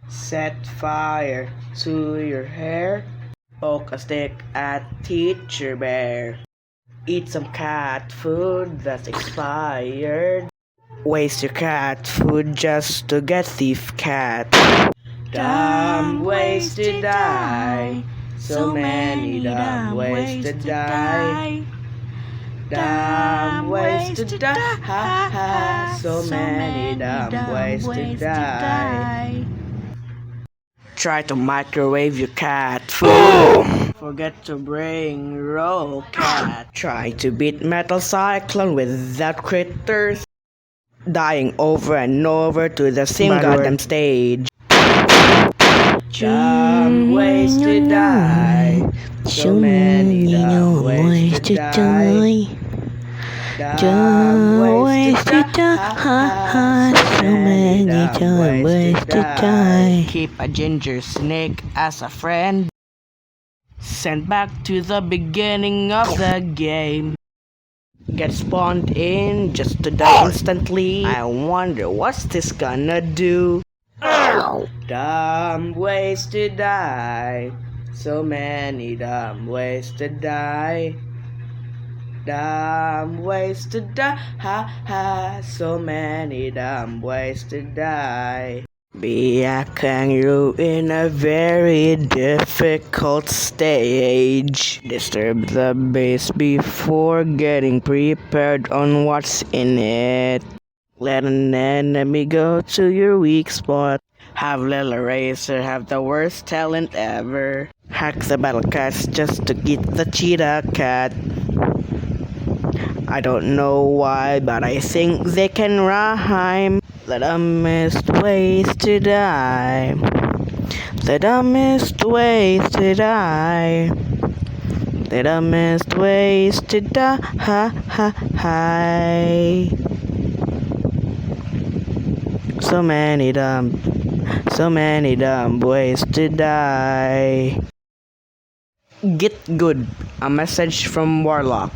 Set fire to your hair. Poke a stick at Teacher Bear. Eat some cat food that's expired. Waste your cat food just to get thief cat. Dumb ways to die. So many dumb ways to die. Dumb ways to die. Ha ha. So many dumb ways to die. Try to microwave your cat food. Forget to bring roll cat. Try to beat Metal Cyclone without critters. Dying over and over to the same goddamn stage. Dumb ways to die. So many dumb ways to die. Dumb ways to die. So many dumb ways to die. Keep a ginger snake as a friend. Sent back to the beginning of the game. Get spawned in just to die instantly. I wonder what's this gonna do. Dumb ways to die. So many dumb ways to die. Dumb ways to die. Ha ha. So many dumb ways to die. Be a kangaroo in a very difficult stage. Disturb the base before getting prepared on what's in it. Let an enemy go to your weak spot. Have Lil Eraser have the worst talent ever. Hack the battle cats just to get the cheetah cat. I don't know why, but I think they can rhyme. The dumbest ways to die. The dumbest ways to die. The dumbest ways to die. Ha ha ha. So many dumb ways to die. Get good. A message from Warlock.